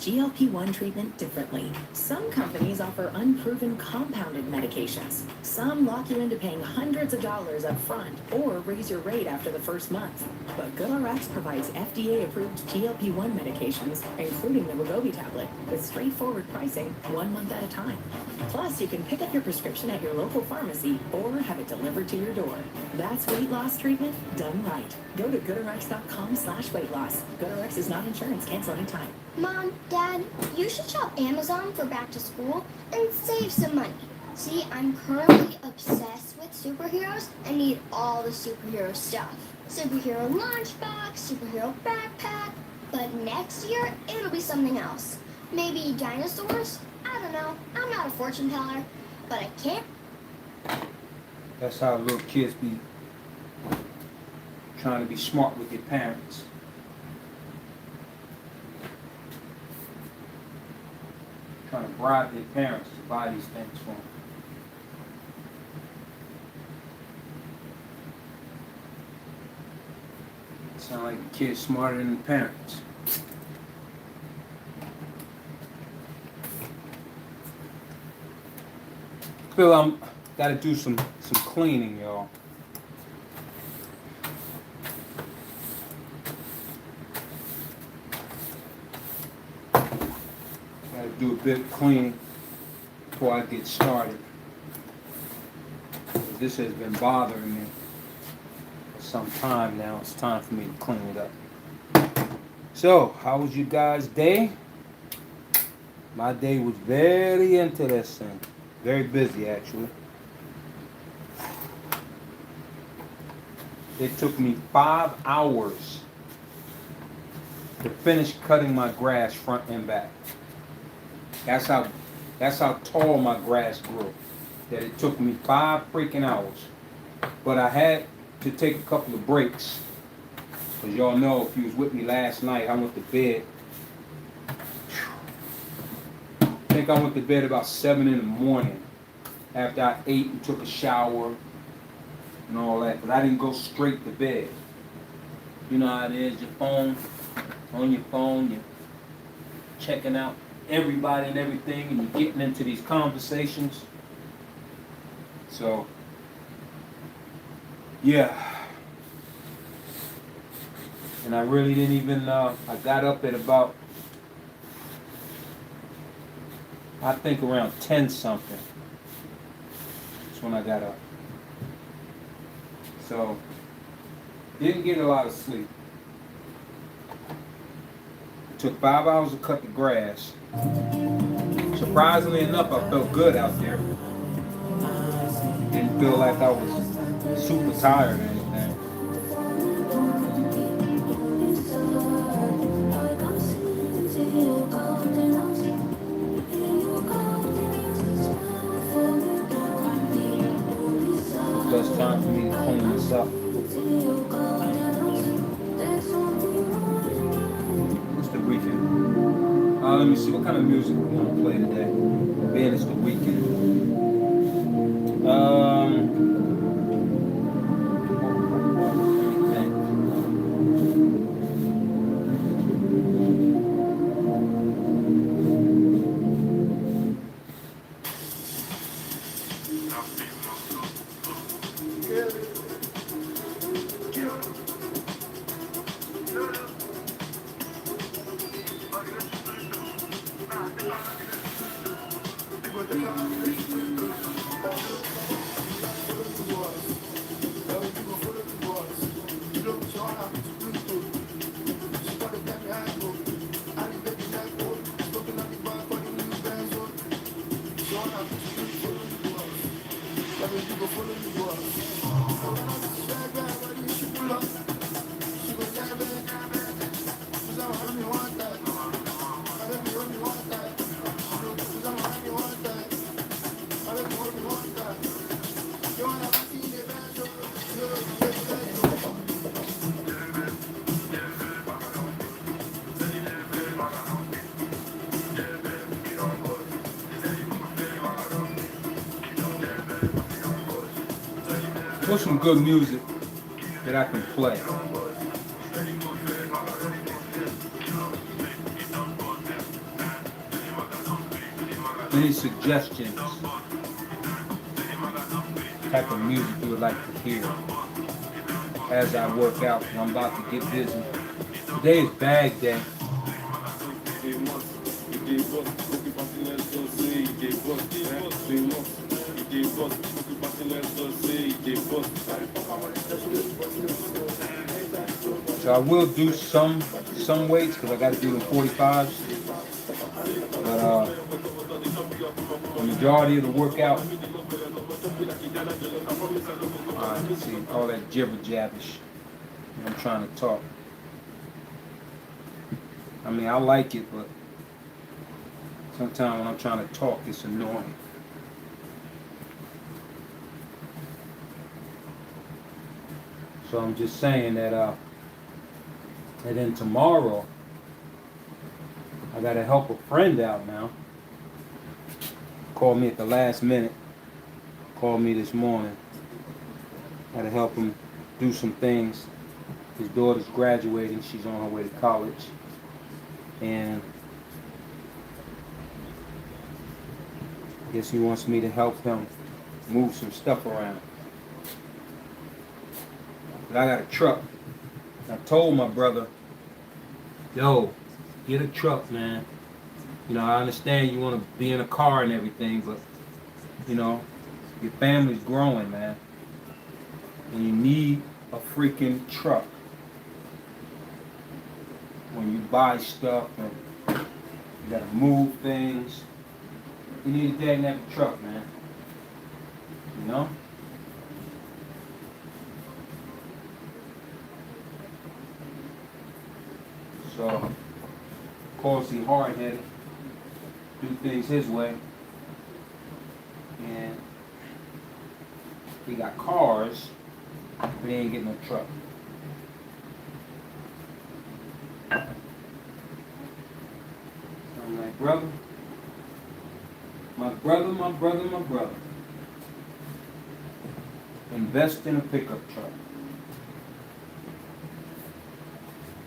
GLP-1 treatment differently. Some companies offer unproven compounded medications. Some lock you into paying hundreds of dollars up front or raise your rate after the first month. But GoodRx provides FDA-approved GLP-1 medications, including the Wegovy tablet, with straightforward pricing 1 month at a time. Plus, you can pick up your prescription at your local pharmacy or have it delivered to your door. That's weight loss treatment done right. Go to goodrx.com/weight-loss. GoodRx is not insurance. Cancel anytime. Mom, Dad, you should shop Amazon for back to school and save some money. See, I'm currently obsessed with superheroes and need all the superhero stuff. Superhero lunchbox, superhero backpack. But next year, it'll be something else. Maybe dinosaurs? I don't know. I'm not a fortune teller, but I can't. That's how little kids be trying to be smart with their parents. Trying to bribe their parents to buy these things for them. Sound like the kid's smarter than the parents. Feel I'm gotta do some cleaning, y'all. Gotta do a bit of cleaning before I get started. This has been bothering me for some time now. It's time for me to clean it up. So, how was you guys' day? My day was very interesting. Very busy, actually. It took me 5 hours to finish cutting my grass front and back. That's how tall my grass grew. That it took me 5 freaking hours. But I had to take a couple of breaks. Because y'all know, if you was with me last night, I went to bed. I think I went to bed about 7 in the morning after I ate and took a shower and all that. But I didn't go straight to bed. You know how it is, your phone, on your phone, you're checking out everybody and everything, and you're getting into these conversations. So, yeah. And I really didn't even, I got up at about, I think around 10 something. That's when I got up. So, didn't get a lot of sleep. It took 5 hours to cut the grass. Surprisingly enough, I felt good out there. Didn't feel like I was super tired or anything. So it's time for me to clean this up. What's the weekend? Let me see, what kind of music we want to play today? Being it's the weekend. What's some good music that I can play? Any suggestions? Type of music you would like to hear as I work out, and I'm about to get busy. Today is bag day. So I will do some weights because I got to do the 45s. But the majority of the workout, let's see, all that jibber jabbish. I'm trying to talk. I mean, I like it, but sometimes when I'm trying to talk, it's annoying. So I'm just saying that, and then tomorrow, I gotta help a friend out now. Called me at the last minute. Called me this morning. Gotta help him do some things. His daughter's graduating. She's on her way to college. And I guess he wants me to help him move some stuff around. But I got a truck. I told my brother, yo, get a truck, man. You know, I understand you want to be in a car and everything, but, you know, your family's growing, man. And you need a freaking truck. When you buy stuff and you gotta move things, you need a dang truck, man. You know? So, of course, he hard-headed, do things his way, and he got cars, but he ain't getting no truck. I'm like, brother, my brother, invest in a pickup truck.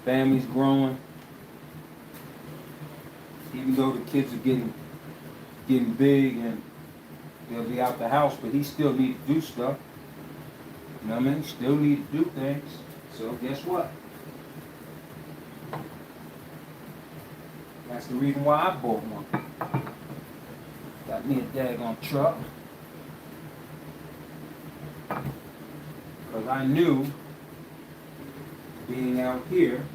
Family's growing. Even though the kids are getting big and they'll be out the house, but he still needs to do stuff. You know what I mean? He still needs to do things. So guess what? That's the reason why I bought one. Got me a daggone truck. Because I knew, being out here,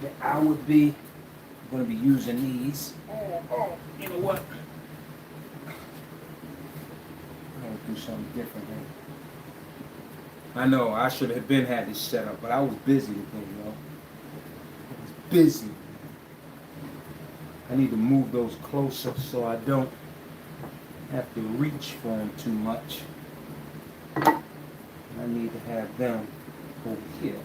that I would be going to be using these. Oh, you know what? I'm going to do something different here. I know I should have had this set up, but I was busy today, you know. I was busy. I need to move those closer so I don't have to reach for them too much. I need to have them over here.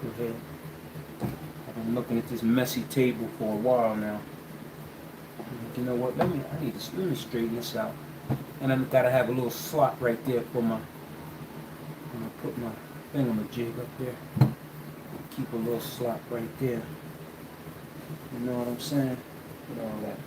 Okay. I've been looking at this messy table for a while now. You know what? Let me straighten this out. And I've got to have a little slot right there for my. I'm gonna put my thingamajig up there. Keep a little slot right there. You know what I'm saying? Put all that.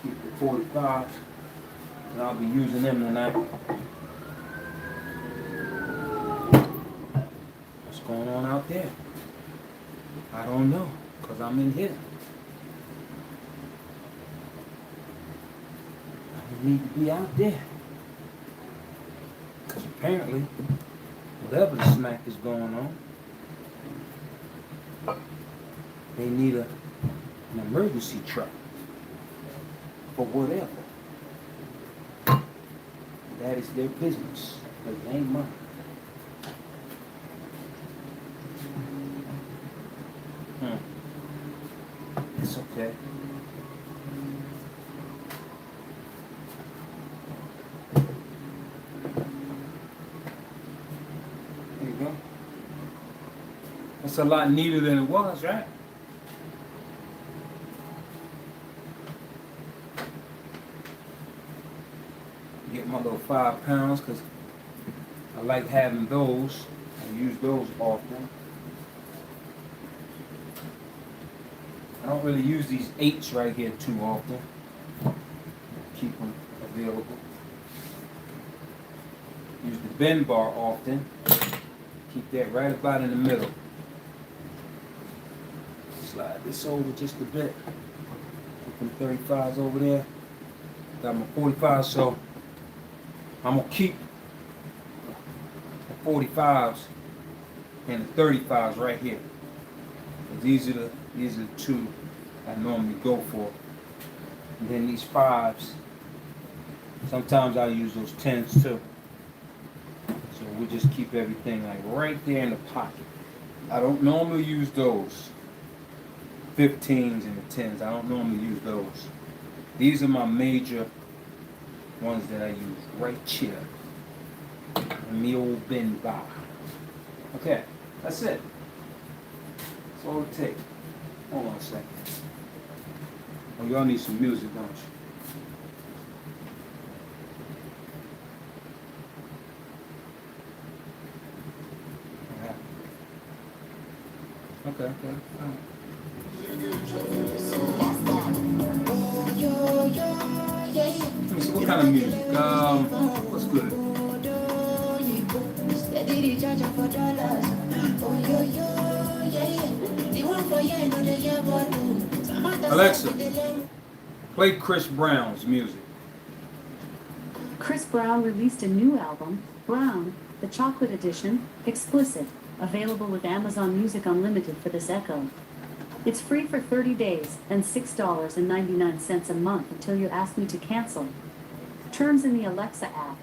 Keep the 45, and I'll be using them tonight. What's going on out there? I don't know, because I'm in here. I need to be out there. Because apparently, whatever the smack is going on, they need an emergency truck. For whatever. That is their business. It ain't mine. It's okay. It's a lot neater than it was, right? Get my little 5 pounds because I like having those. I use those often. I don't really use these 8s right here too often. Keep them available. Use the bend bar often. Keep that right about in the middle. Slide this over just a bit. Put them 35s over there. Got my 45s, so I'm gonna keep the 45s and the 35s right here. These are the two I normally go for. And then these 5s, sometimes I use those 10s too. So we just keep everything like right there in the pocket. I don't normally use those 15s and the 10s. I don't normally use those. These are my major ones that I use right here. Me old bend bar. Okay, that's it. That's all it takes. Hold on a second. Oh, y'all need some music, don't you? Okay. All right. Let me see, what kind of music? What's good? Alexa, play Chris Brown's music. Chris Brown released a new album, Brown, the Chocolate Edition, explicit, available with Amazon Music Unlimited for this Echo. It's free for 30 days and $6.99 a month until you ask me to cancel. Terms in the Alexa app.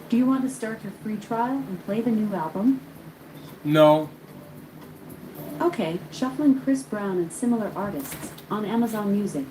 Do you want to start your free trial and play the new album? No. Okay, shuffling Chris Brown and similar artists on Amazon Music.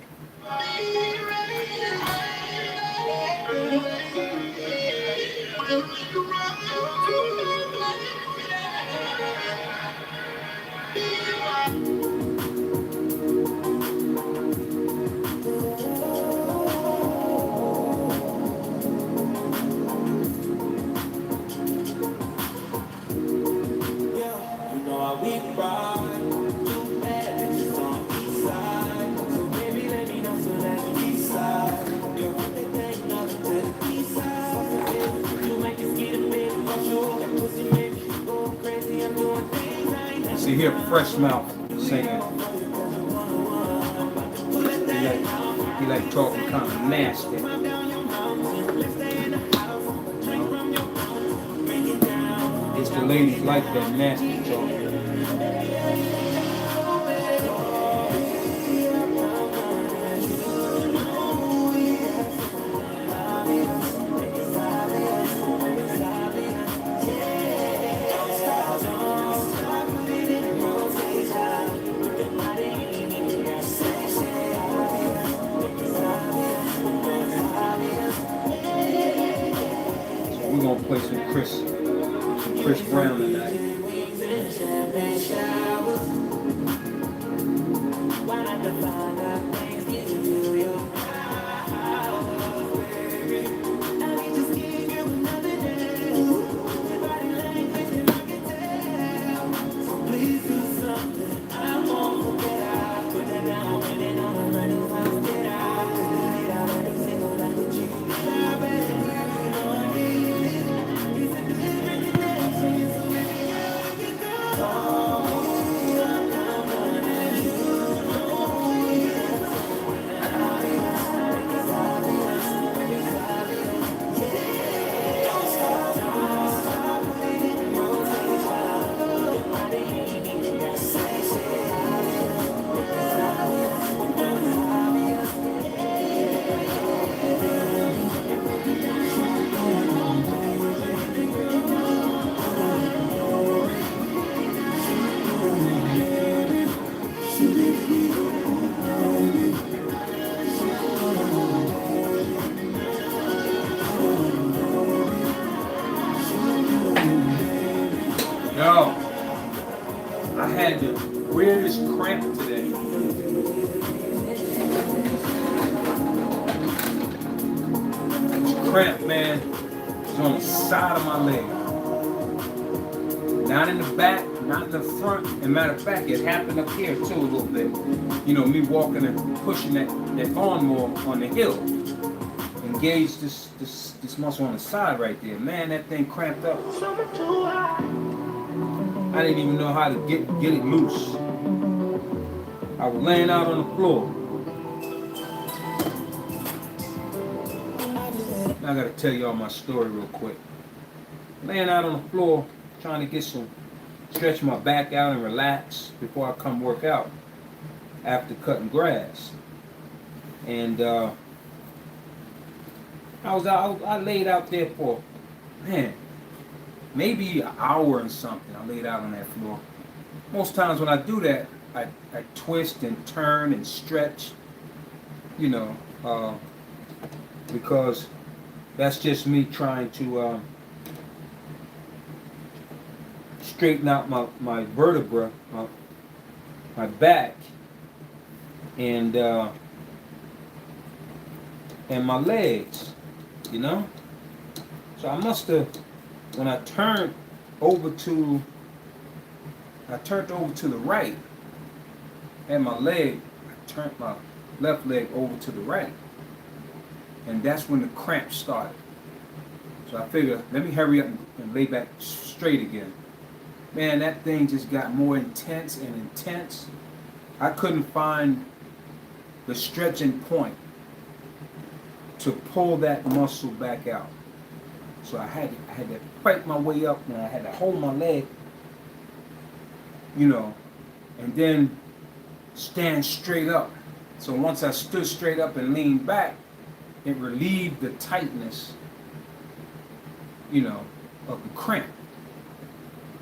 See here, Fresh Mouth singing. He like talking kind of nasty. It's the ladies like that nasty talk. We're gonna play some Chris Brown tonight. cramping today. It's cramp, man. It's on the side of my leg. Not in the back, not in the front. And matter of fact, it happened up here too a little bit. You know, me walking and pushing that lawnmower on the hill. Engage this muscle on the side right there. Man, that thing cramped up. I didn't even know how to get it loose. I was laying out on the floor. Now I gotta tell y'all my story real quick. Laying out on the floor, trying to stretch my back out and relax before I come work out after cutting grass. And I laid out there for, man, maybe an hour and something. I laid out on that floor. Most times when I do that, I twist and turn and stretch, you know, because that's just me trying to straighten out my vertebra, my back, and my legs, you know. So I must have, when I turned over to the right, and my leg, I turned my left leg over to the right, and that's when the cramps started. So I figured, let me hurry up and lay back straight again. Man, that thing just got more intense and intense. I couldn't find the stretching point to pull that muscle back out. So I had to fight my way up, and I had to hold my leg, you know, and then stand straight up. So once I stood straight up and leaned back, it relieved the tightness, you know, of the cramp.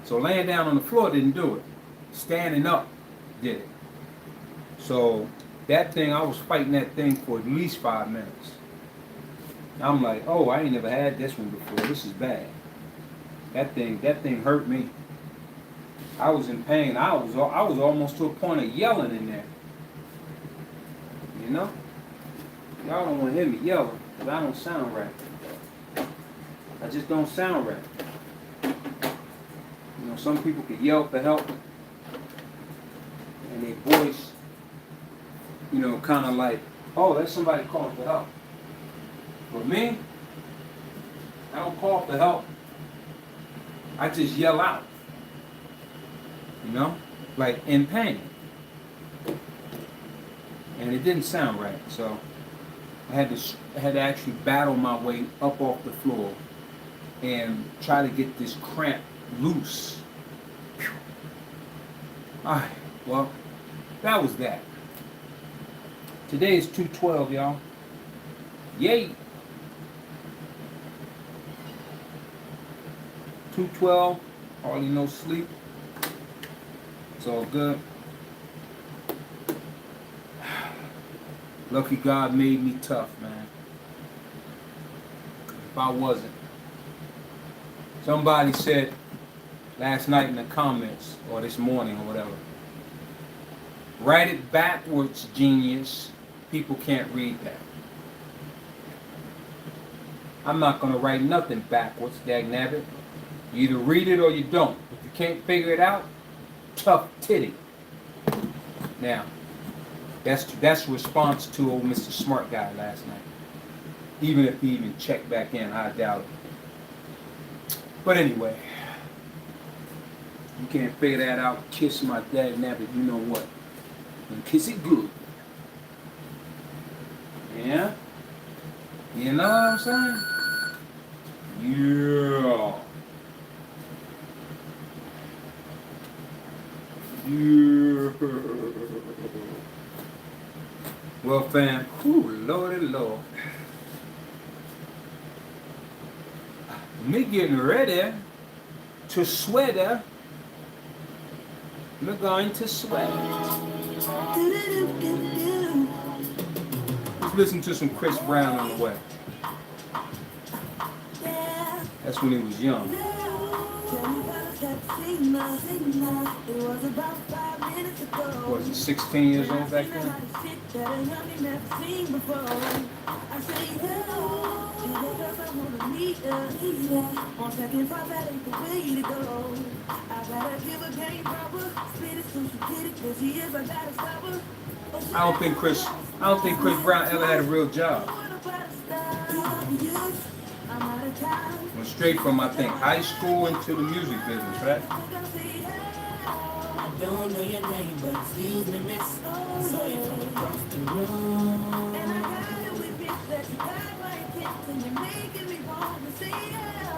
So laying down on the floor didn't do it. Standing up did it. So that thing, I was fighting that thing for at least 5 minutes. I'm like, oh, I ain't never had this one before. This is bad. That thing hurt me. I was in pain. I was almost to a point of yelling in there. You know? Y'all don't want to hear me yelling, because I don't sound right. I just don't sound right. You know, some people can yell for help, and their voice, you know, kind of like, oh, that's somebody calling for help. For me, I don't call for help. I just yell out. You know, like in pain. And it didn't sound right, so I had to actually battle my way up off the floor and try to get this cramp loose. Alright, well, that was that. Today is 2/12, y'all. Yay! 2/12, hardly no sleep. It's all good. Lucky God made me tough, man. If I wasn't. Somebody said last night in the comments, or this morning, or whatever, write it backwards, genius. People can't read that. I'm not going to write nothing backwards, dagnabbit. You either read it or you don't. If you can't figure it out, tough titty. Now, that's response to old Mr. Smart Guy last night. Even if he even checked back in, I doubt it. But anyway, you can't figure that out. Kiss my dagnabbit, you know what? And kiss it good. Yeah? You know what I'm saying? Yeah. Yeah. Well, fam, lordy lord. Me getting ready to sweat. We're going to sweat. Let's listen to some Chris Brown on the way. That's when he was young. Was he 16 years old back then? I don't think Chris Brown ever had a real job. Went straight from, I think, high school into the music business, right? Don't know your name, but excuse me, miss. Saw you from across the room. And I got it with this that you got my attention. You're making me want to say hello.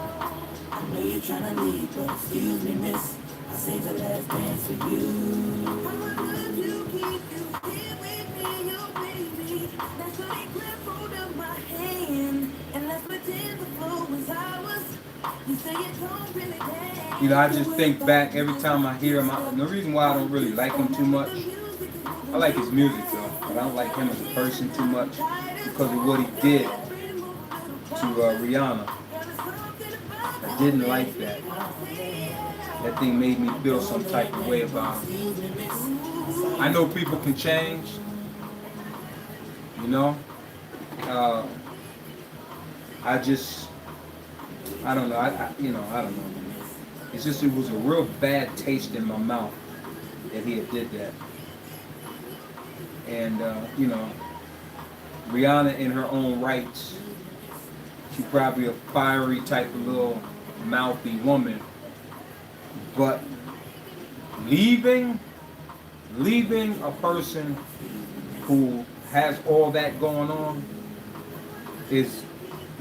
I know you're trying to leave, but excuse me, miss. I saved the last dance for you. How would you keep you here with me, oh baby? That's what they grab hold of my hand. And let's pretend the flow was ours. You say you don't really care. You know, I just think back every time I hear him. The reason why I don't really like him too much, I like his music though, but I don't like him as a person too much because of what he did to Rihanna. I didn't like that. That thing made me feel some type of way about him. I know people can change, you know. I don't know. I don't know. It's just, it was a real bad taste in my mouth that he had did that. And, you know, Rihanna in her own rights, she's probably a fiery type of little mouthy woman. But leaving a person who has all that going on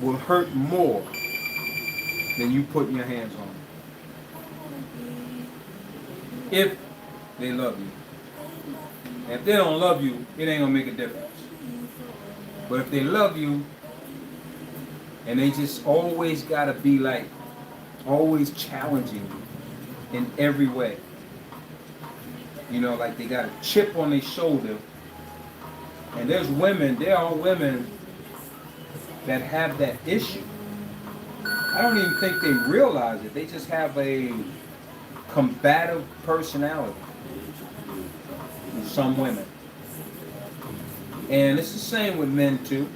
will hurt more than you putting your hands on them. If they love you. And if they don't love you, it ain't gonna make a difference. But if they love you, and they just always gotta be like, always challenging you in every way. You know, like they got a chip on their shoulder. And there are women that have that issue. I don't even think they realize it. They just have a combative personality with some women. And it's the same with men too.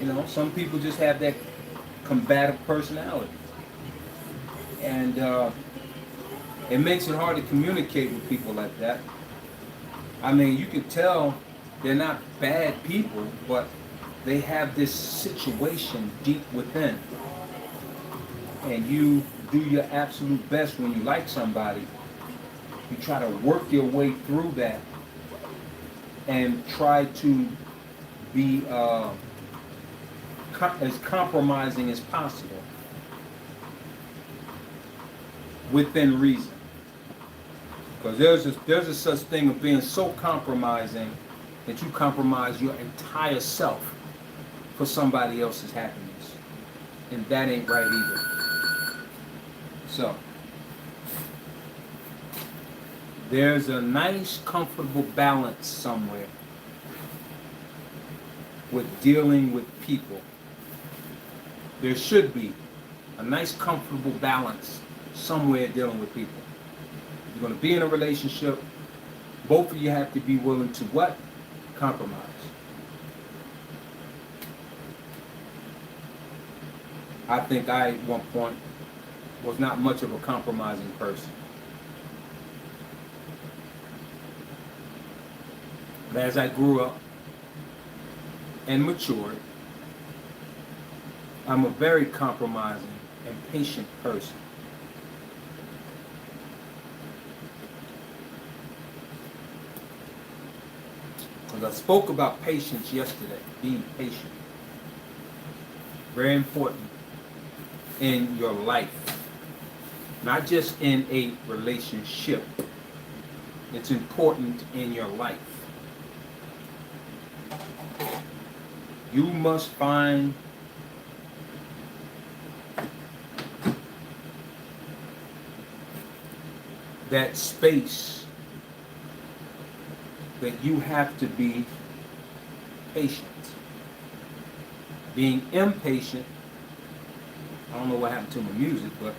You know, some people just have that combative personality. And it makes it hard to communicate with people like that. I mean, you can tell they're not bad people, but they have this situation deep within. And you do your absolute best when you like somebody. You try to work your way through that and try to be as compromising as possible within reason. Because there's a such thing of being so compromising that you compromise your entire self for somebody else's happiness. And that ain't right either. So, there's a nice, comfortable balance somewhere with dealing with people. There should be a nice, comfortable balance somewhere dealing with people. If you're going to be in a relationship, both of you have to be willing to what? Compromise. I think I, at one point, was not much of a compromising person. But as I grew up and matured, I'm a very compromising and patient person. Because I spoke about patience yesterday, being patient. Very important in your life. Not just in a relationship. It's important in your life. You must find that space that you have to be patient. Being impatient, I don't know what happened to my music, but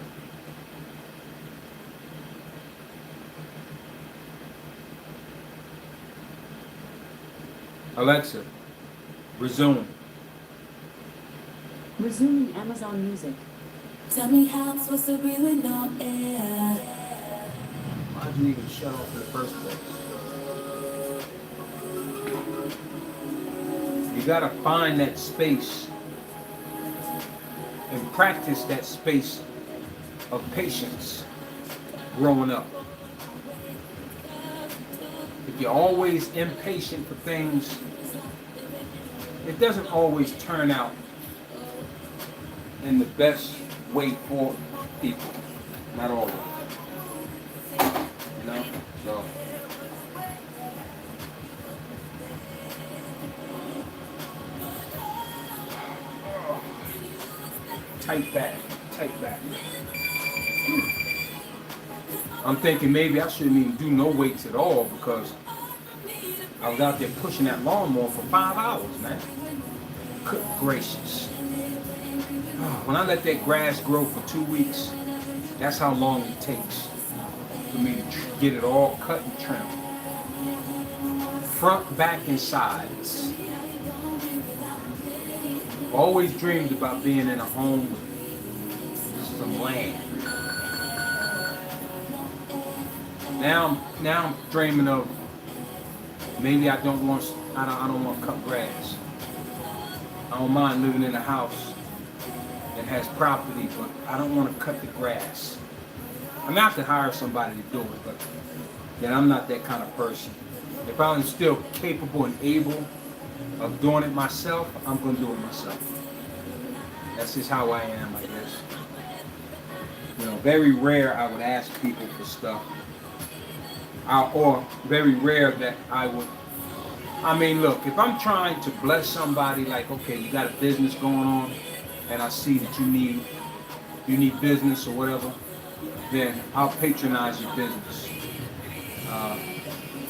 Alexa, resume. Resuming Amazon Music. Tell me how I'm supposed to breathe with no air. Why'd you even shut off in the first place? You gotta find that space and practice that space of patience growing up. If you're always impatient for things, it doesn't always turn out in the best way for people. Not always. You know? So tight back. I'm thinking maybe I shouldn't even do no weights at all because I was out there pushing that lawnmower for 5 hours, man. Good gracious. When I let that grass grow for 2 weeks, that's how long it takes for me to get it all cut and trimmed. Front, back, and sides. Always dreamed about being in a home with some land. Now I'm dreaming of maybe I don't want to cut grass. I don't mind living in a house that has property, but I don't want to cut the grass. I mean, I could hire somebody to do it, but then I'm not that kind of person. If I'm still capable and able of doing it myself, I'm going to do it myself. That's just how I am, I guess. You know, very rare I would ask people for stuff. Or very rare that I would. I mean, look, if I'm trying to bless somebody, like, okay, you got a business going on, and I see that you need business or whatever, then I'll patronize your business.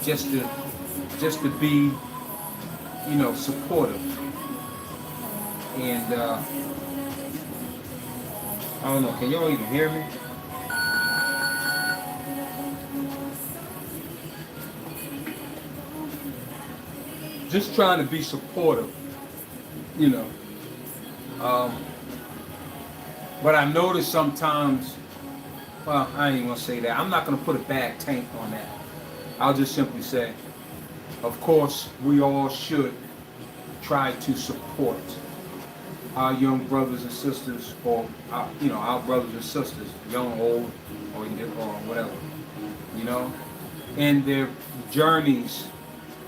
Just to be, you know, supportive. And I don't know, can y'all even hear me? Just trying to be supportive, you know. But I notice sometimes, well, I ain't gonna say that. I'm not gonna put a bad tank on that. I'll just simply say, of course, we all should try to support our young brothers and sisters, or our brothers and sisters, young, old, or whatever, you know, in their journeys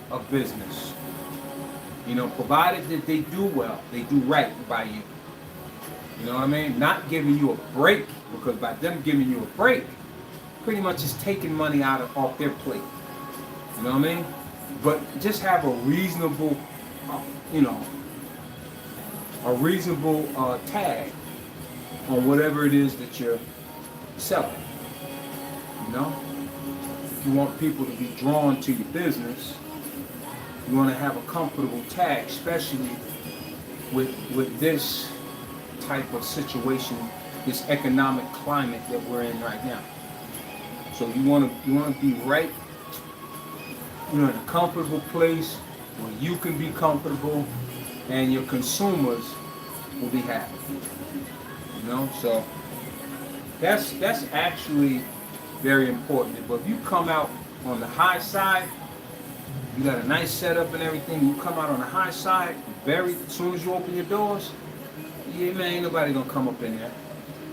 of business. You know, provided that they do well, they do right by you. You know what I mean? Not giving you a break, because by them giving you a break, pretty much is taking money off their plate. You know what I mean? But just have a reasonable, tag on whatever it is that you're selling. You know? If you want people to be drawn to your business, you want to have a comfortable tag, especially with this type of situation, this economic climate that we're in right now. So you want to be right, in a comfortable place where you can be comfortable and your consumers will be happy. You know, so that's actually very important. But if you come out on the high side, you got a nice setup and everything, you come out on the high side, as soon as you open your doors, yeah, man, ain't nobody gonna come up in there.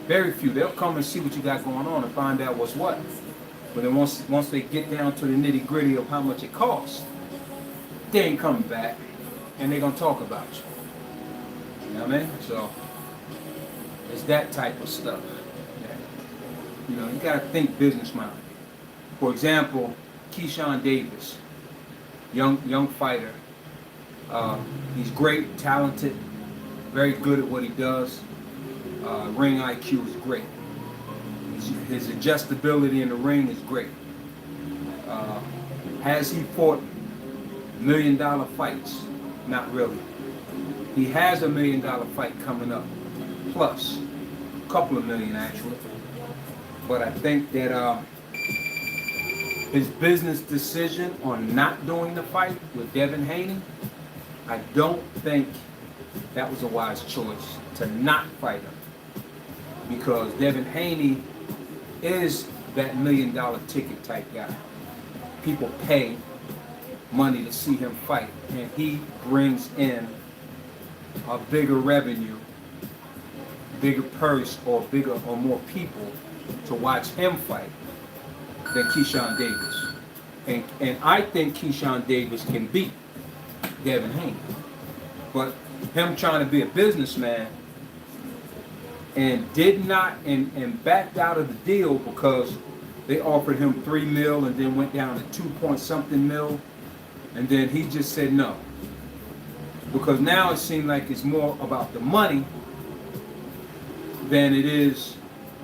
Very few. They'll come and see what you got going on and find out what's what. But then once they get down to the nitty gritty of how much it costs, they ain't coming back, and they're gonna talk about you. You know what I mean? So it's that type of stuff. Yeah. You know, you gotta think business minded. For example, Keyshawn Davis, young fighter. He's great, talented, very good at what he does. Ring IQ is great. His adjustability in the ring is great. Has he fought $1 million fights? Not really. He has $1 million fight coming up, plus a couple of million actually. But I think that his business decision on not doing the fight with Devin Haney I don't think that was a wise choice to not fight him, because Devin Haney is that $1 million ticket type guy. People pay money to see him fight, and he brings in a bigger revenue, bigger purse, or bigger or more people to watch him fight than Keyshawn Davis. And I think Keyshawn Davis can beat Devin Haney. But him trying to be a businessman and did not and backed out of the deal because they offered him $3 million and then went down to 2 point something mil, and then he just said no. Because now it seems like it's more about the money than it is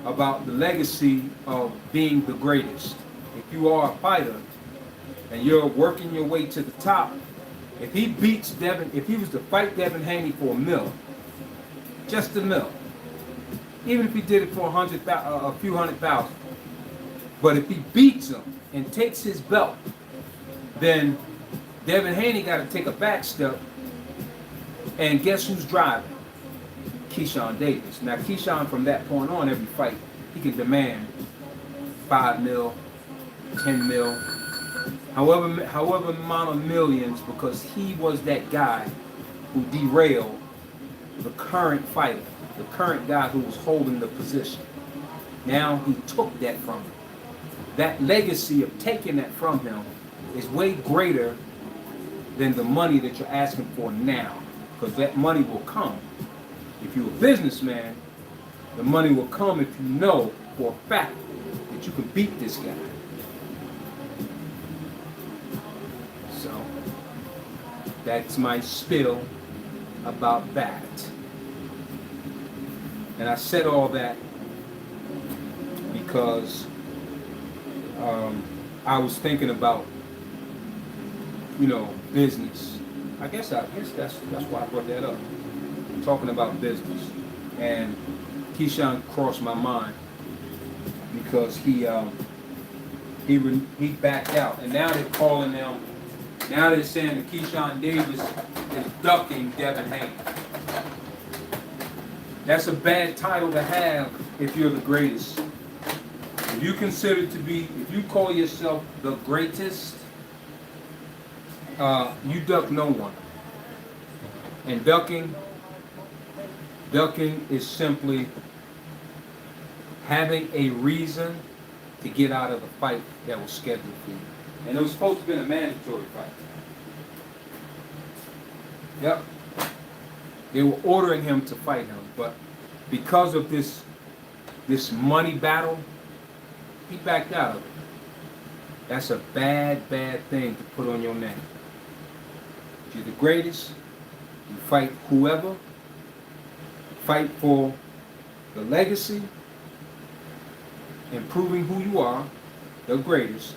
about the legacy of being the greatest. If you are a fighter and you're working your way to the top, if he beats Devin, if he was to fight Devin Haney for $1 million, just $1 million, even if he did it for a few $100,000, but if he beats him and takes his belt, then Devin Haney got to take a back step, and guess who's driving? Keyshawn Davis. Now Keyshawn, from that point on, every fight he can demand $5 million, $10 million, however amount of millions, because he was that guy who derailed the current fighter, the current guy who was holding the position. Now he took that from him. That legacy of taking that from him is way greater than the money that you're asking for now, because that money will come. If you're a businessman, the money will come if you know for a fact that you can beat this guy. So that's my spiel about that. And I said all that because I was thinking about, business. I guess that's why I brought that up. I'm talking about business, and Keyshawn crossed my mind because he backed out, and now they're calling them. Now they're saying that Keyshawn Davis is ducking Devin Haney. That's a bad title to have if you're the greatest. If you if you call yourself the greatest, you duck no one. And ducking is simply having a reason to get out of the fight that was scheduled for you. And it was supposed to be a mandatory fight. Yep. They were ordering him to fight him, but because of this money battle, he backed out of it. That's a bad, bad thing to put on your name. If you're the greatest, you fight whoever, fight for the legacy and proving who you are, the greatest.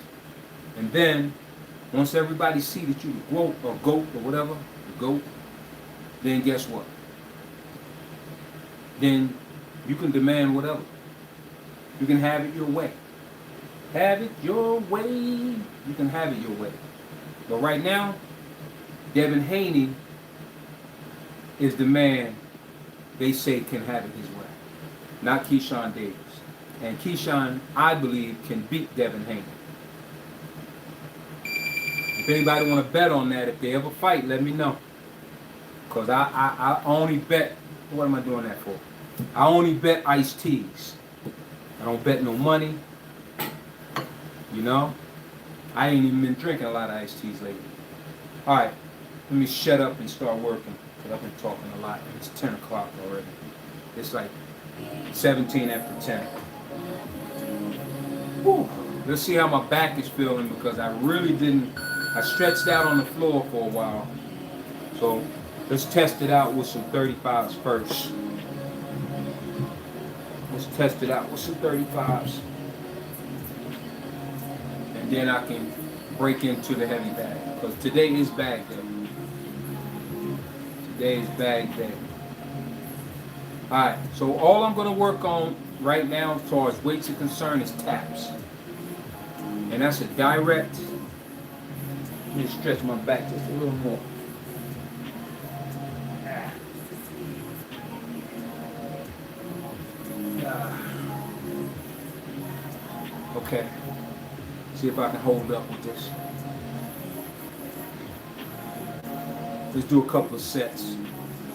And then, once everybody see that you're the GOAT or whatever, the GOAT, then guess what? Then you can demand whatever. You can have it your way. Have it your way. You can have it your way. But right now, Devin Haney is the man they say can have it his way, not Keyshawn Davis. And Keyshawn, I believe, can beat Devin Haney. If anybody want to bet on that, if they ever fight, let me know. Because I only bet, what am I doing that for? I only bet iced teas. I don't bet no money. I ain't even been drinking a lot of iced teas lately. All right, let me shut up and start working, because I've been talking a lot. It's 10 o'clock already. It's like 17 after 10. Whew. Let's see how my back is feeling, because I stretched out on the floor for a while. So let's test it out with some 35s first. Let's test it out with some 35s. And then I can break into the heavy bag. Because today is bag day. Today is bag day. Alright, so all I'm going to work on right now as far as weights are concerned is taps. And that's a direct. Let me stretch my back just a little more. Okay. See if I can hold up with this. Let's do a couple of sets.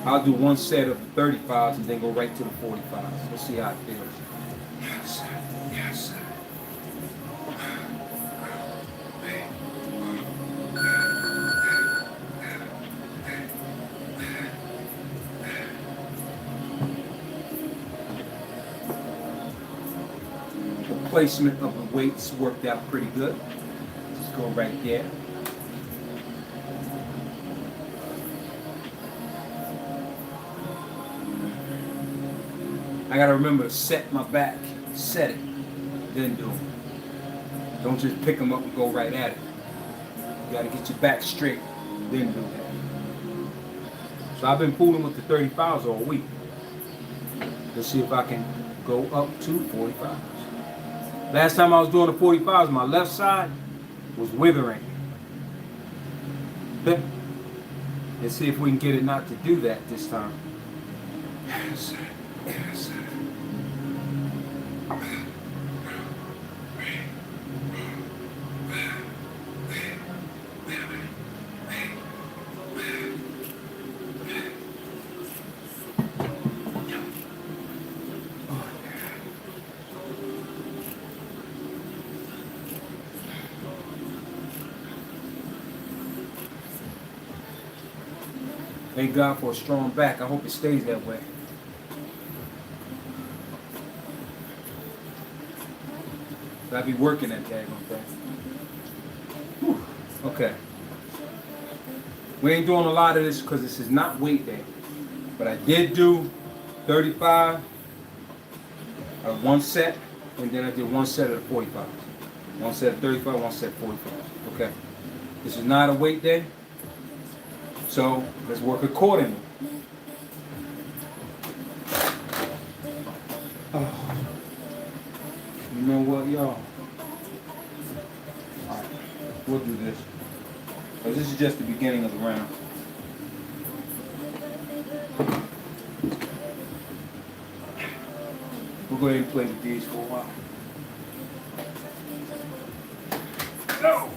I'll do one set of 35s and then go right to the 45s. Let's see how it feels. Yes, yes. The placement of the weights worked out pretty good. Just go right there. I gotta remember to set my back, set it, then do it. Don't just pick them up and go right at it. You gotta get your back straight, then do that. So I've been fooling with the 35s all week. Let's see if I can go up to 45s. Last time I was doing the 45s, my left side was withering. Okay. Let's see if we can get it not to do that this time. Yes, yes. Thank God for a strong back. I hope it stays that way. So I be working that daggone thing. Whew. Okay. We ain't doing a lot of this because this is not weight day. But I did do 35 one set, and then I did one set of the 45. One set of 35, one set of 45. Okay. This is not a weight day. So let's work accordingly. Oh. You know what, y'all? Alright, we'll do this. Because this is just the beginning of the round. We'll go ahead and play with these for a while. No!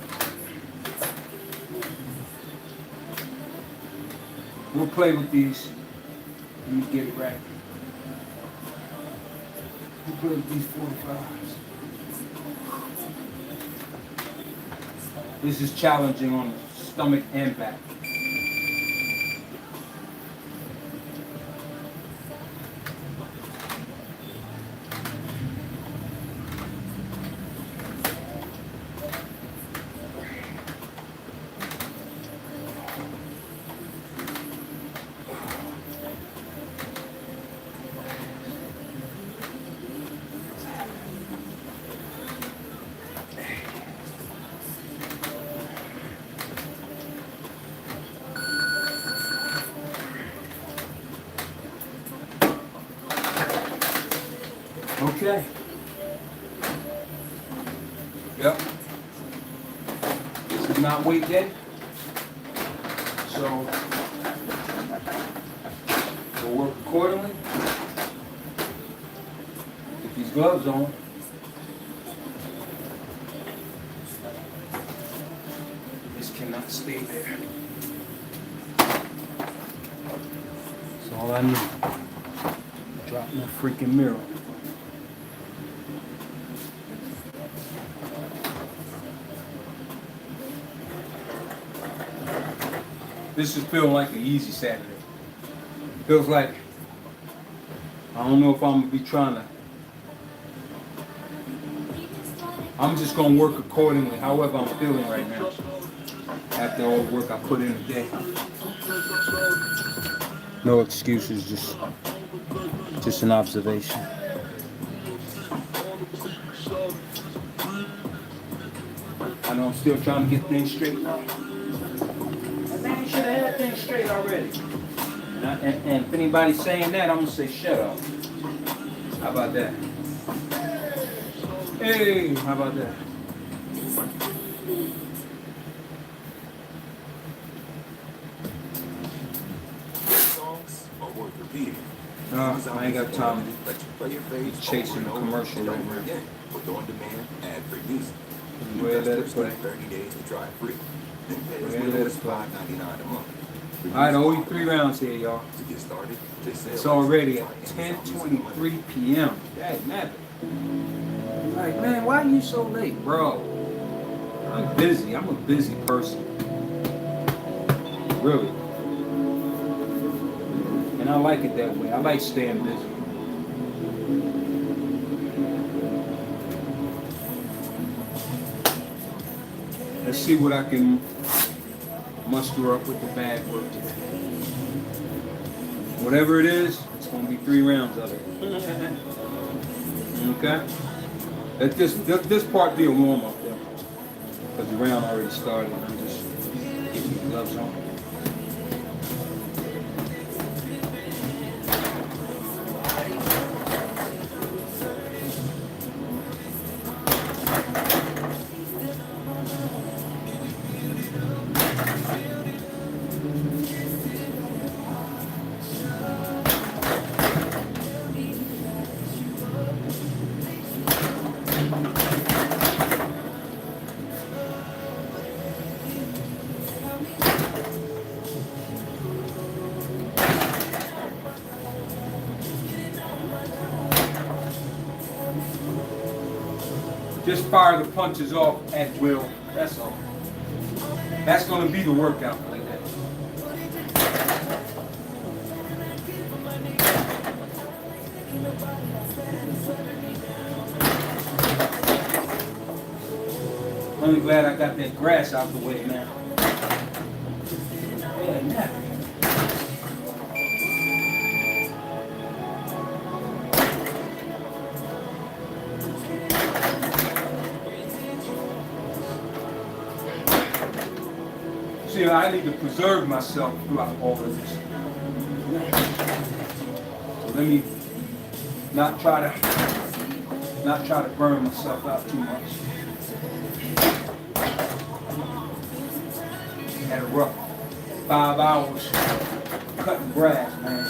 We'll play with these. Let me get it right. We'll play with these 45s. This is challenging on the stomach and back. Okay. Yep. This is not weight day. So we'll work accordingly. Get these gloves on. This cannot stay there. That's all I need. Drop my freaking mirror. This is feeling like an easy Saturday. Feels like I don't know if I'm gonna be trying to. I'm just gonna work accordingly, however I'm feeling right now. After all the work I put in today. No excuses, just an observation. I know I'm still trying to get things straight now. Man, you should have had things straight already. And if anybody's saying that, I'm going to say, shut up. How about that? Hey, how about that? Songs are worth repeating. I ain't got time to chasing a commercial right now. with on-demand, ad-free music. Go ahead, let it Customers play. get 30 days to try it free. Then pay Go as ahead, little let as it play. $5.99 a month. For All right, music only on 3 demand. rounds here, y'all. To get started, just say It's already at 10:23 p.m. Dang, man. Like, man, why are you so late, bro? I'm busy. I'm a busy person. Really. And I like it that way. I like staying busy. Let's see what I can muster up with the bag work today. Whatever it is, it's gonna be 3 rounds of it. Okay? Let this part be a warm up though. Because the round already started. I'm just getting the gloves on. Just fire the punches off at will. That's all. That's going to be the workout like that. I'm glad I got that grass out the way now. Yeah, now. See, I need to preserve myself throughout all of this. So let me not try to burn myself out too much. Had a rough 5 hours cutting grass, man.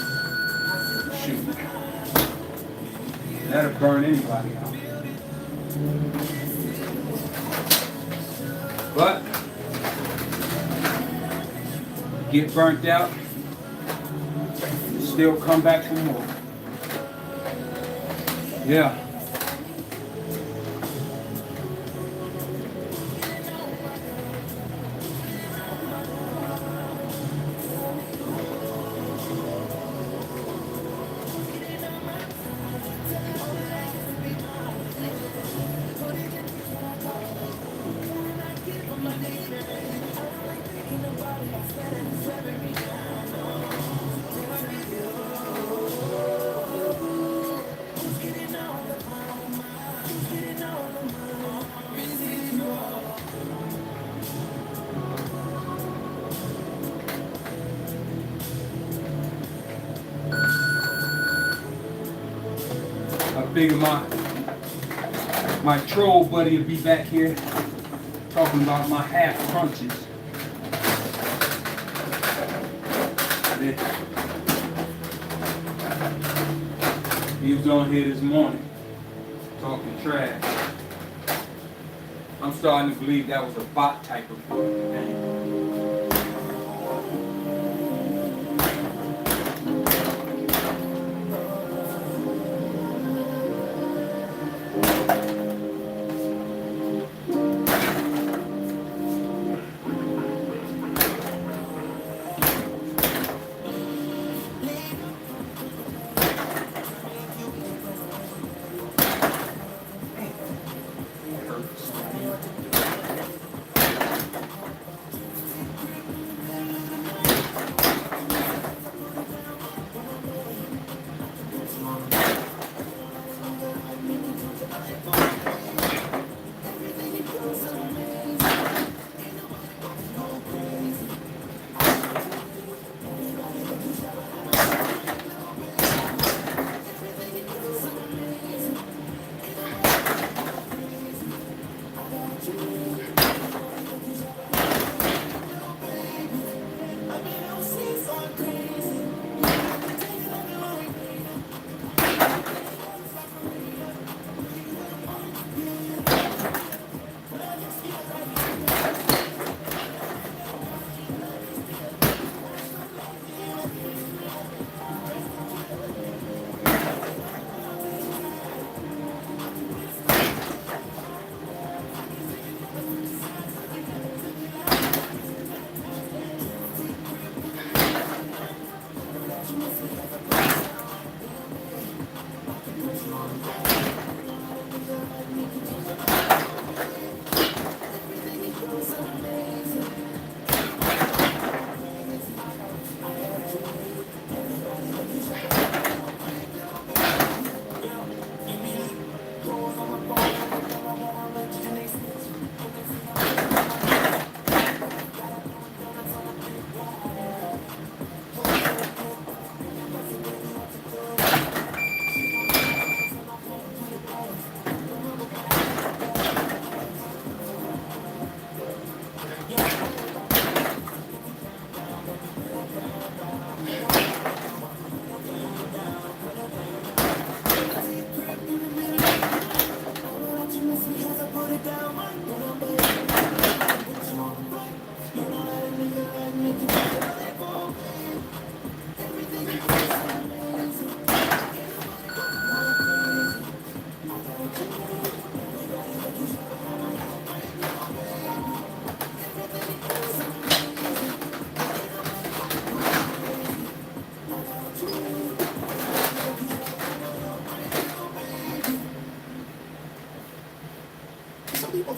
Shoot. That'll burn anybody out. But get burnt out, still come back for more. Yeah. I figure my troll buddy will be back here talking about my half crunches. He was on here this morning talking trash. I'm starting to believe that was a bot type of thing.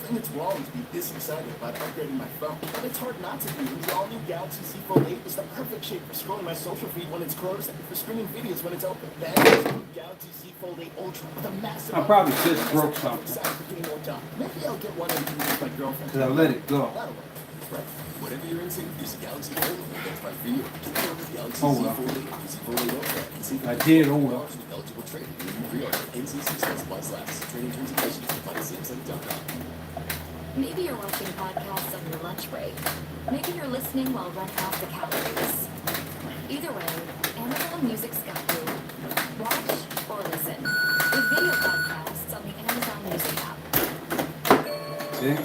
think it's wrong to be this excited about upgrading my phone, but it's hard not to be when the all-new Galaxy Z Fold 8 is the perfect shape for scrolling my social feed when it's closed and for streaming videos when it's open. Then there's the new Galaxy Z Fold 8 Ultra with a massive... I probably just broke something. Besides for getting more done. Maybe I'll get one and use with my girlfriend. Because I let it go. That'll work. Right. Whatever you're into, use the Galaxy Fold that's right for you. Get the Galaxy Oh, Z well. Fold 8, Z Fold 8 Ultra, and see I did, oh well. with eligible trading. You can pre-order NCC supplies last. Trading terms and conditions apply to Samsung.com. Maybe you're watching podcasts on your lunch break. Maybe you're listening while running off the calories. Either way, Amazon Music's got you. Watch or listen with video podcasts on the Amazon Music app. See?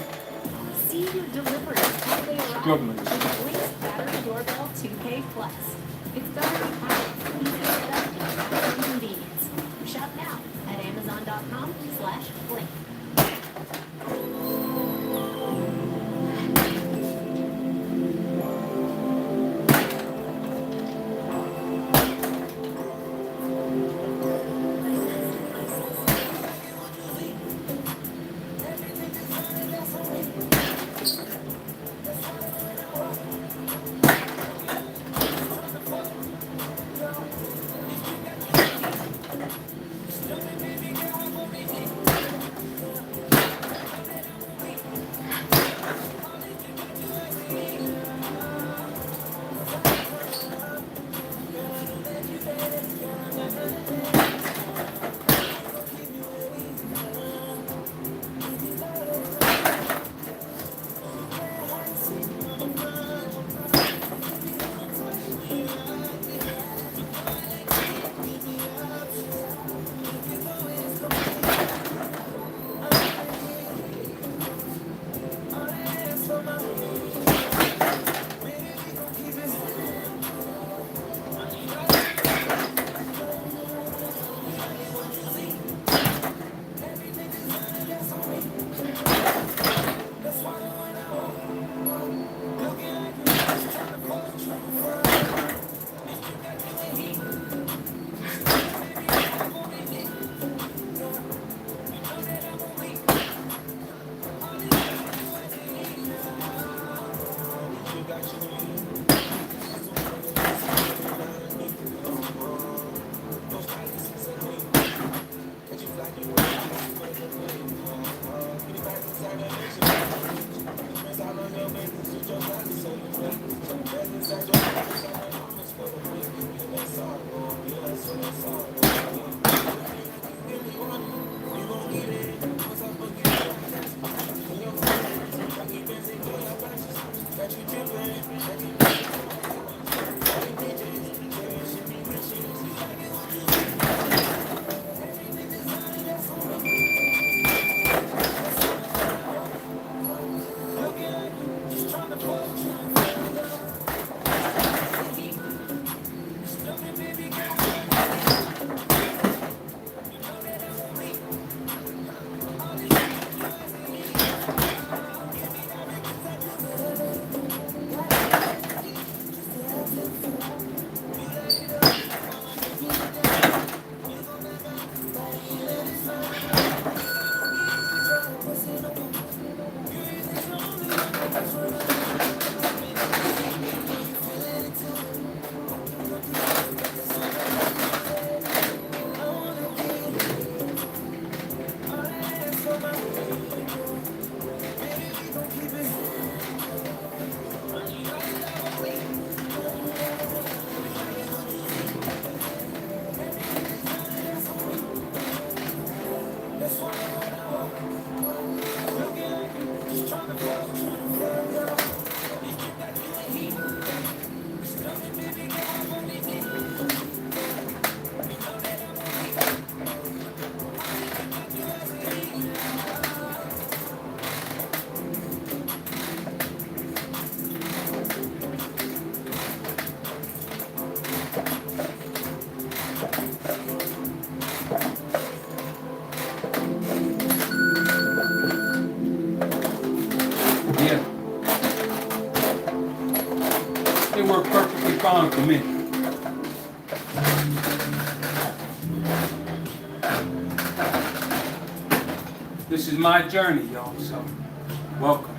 See your deliveries how they arrive Struggling. with Blink's Battery Doorbell 2K Plus. It's battery powered, easy to set up, and fast convenience. Shop now at amazon.com/blink. It worked perfectly fine for me. This is my journey, y'all, so Welcome.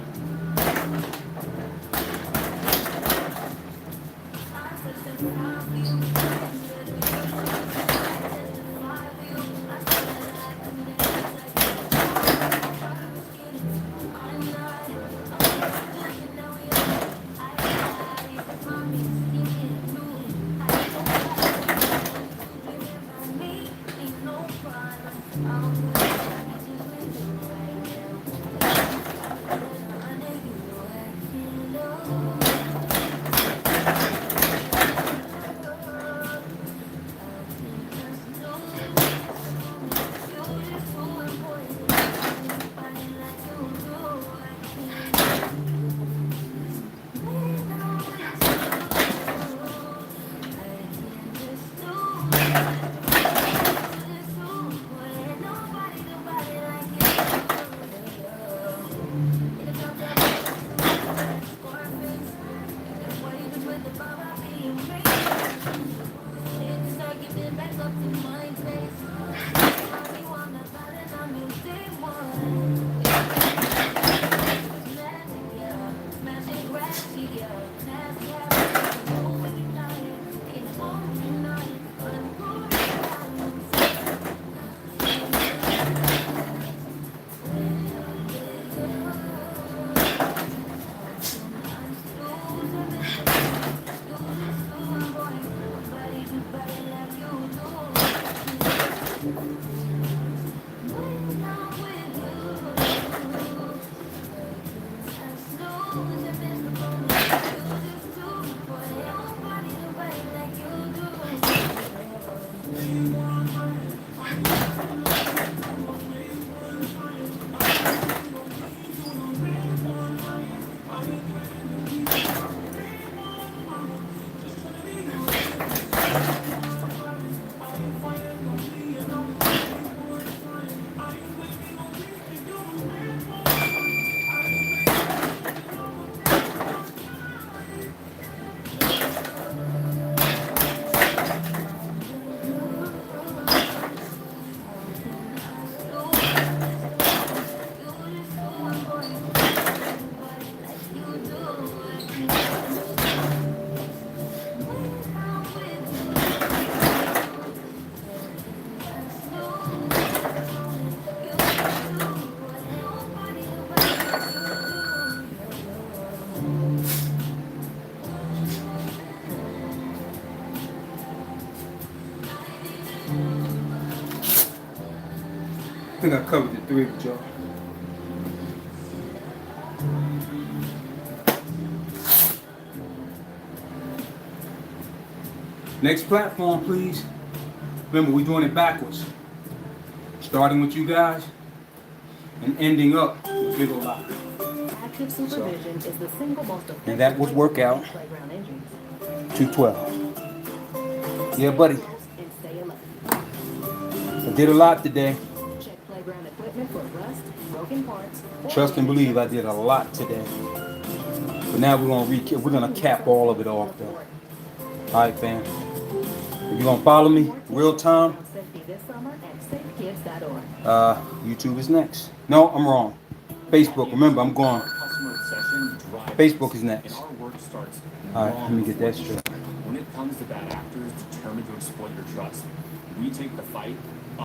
I think I covered the three with y'all. Next platform, please. Remember, we're doing it backwards. Starting with you guys and ending up with Big Lot. Active supervision is the single most effective And that was workout playground injuries. 212. Yeah, buddy. And stay alert. I did a lot today. Check playground equipment for rust, broken parts. or Trust and believe I did a lot today. But now we're gonna cap all of it off though. Alright, fam. If you're gonna follow me real time, Safety this summer at safekids.org. YouTube is next. No, I'm wrong. Facebook, remember I'm going. Facebook is next. Alright, let me get that straight. When it comes to bad actors determined to exploit your trust, we take the fight